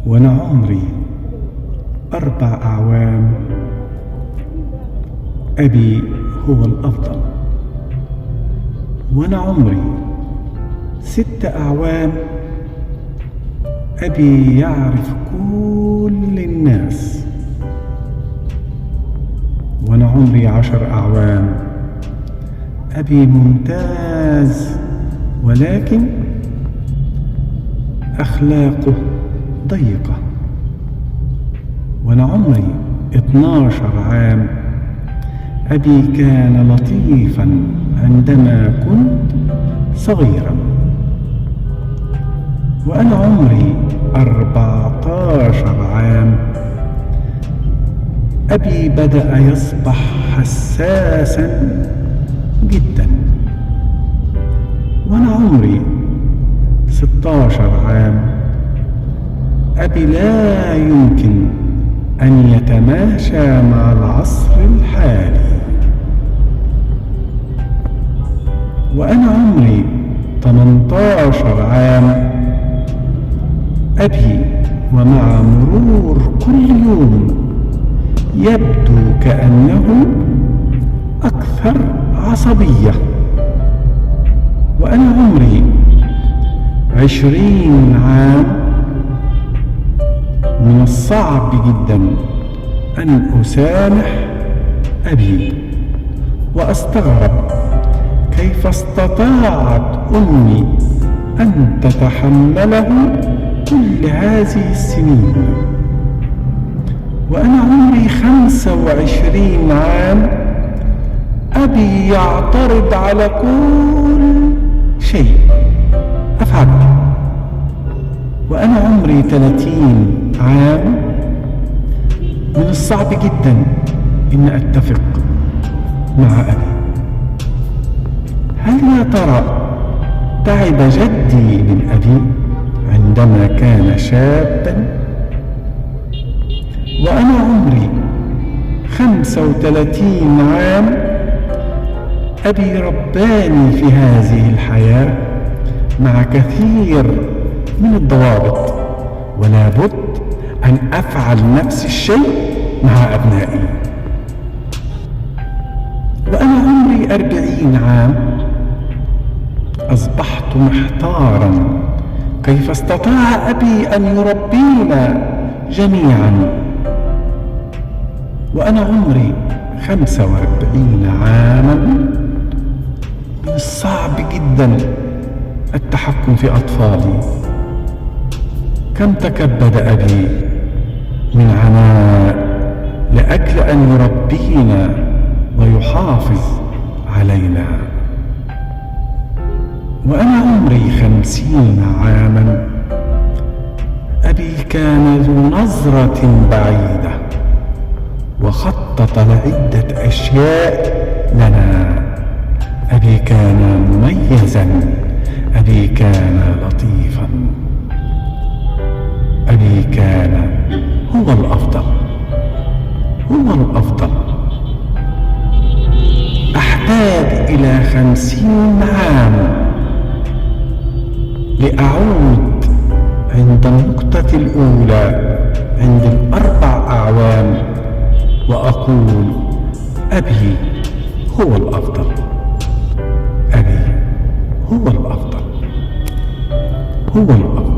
وأنا عمري 4 أعوام أبي هو الأفضل. وأنا عمري 6 أعوام أبي يعرف كل الناس. وأنا عمري 10 أعوام أبي ممتاز، ولكن أخلاقه ضيقة. وأنا عمري 12 عام أبي كان لطيفا عندما كنت صغيرا. وأنا عمري 14 عام أبي بدأ يصبح حساسا جدا. وأنا عمري 16 عام أبي لا يمكن أن يتماشى مع العصر الحالي. وأنا عمري 18 عام أبي ومع مرور كل يوم يبدو كأنه أكثر عصبية. وأنا عمري 20 عام من الصعب جدا أن أسامح أبي، وأستغرب كيف استطاعت أمي أن تتحمله كل هذه السنين. وأنا عمري 25 عام أبي يعترض على كل شيء أفعله. وأنا عمري 30 عام من الصعب جدا إن أتفق مع أبي. هل يا ترى تعب جدي من أبي عندما كان شابا؟ وأنا عمري 35 عام أبي رباني في هذه الحياة مع كثير من الضوابط، ولا بد أن أفعل نفس الشيء مع أبنائي. وأنا عمري 40 عام أصبحت محتارا كيف استطاع أبي أن يربينا جميعا. وأنا عمري 45 عاما من الصعب جدا التحكم في أطفالي. كم تكبد أبي من عناء لأجل أن يربينا ويحافظ علينا. وأنا عمري 50 عاما أبي كان ذو نظرة بعيدة وخطط لعدة أشياء لنا. أبي كان مميزا، أبي كان لطيفا، أبي كان هو الأفضل، هو الأفضل. أحتاج إلى 50 عام لأعود عند النقطة الأولى عند 4 أعوام وأقول أبي هو الأفضل، أبي هو الأفضل، هو الأفضل.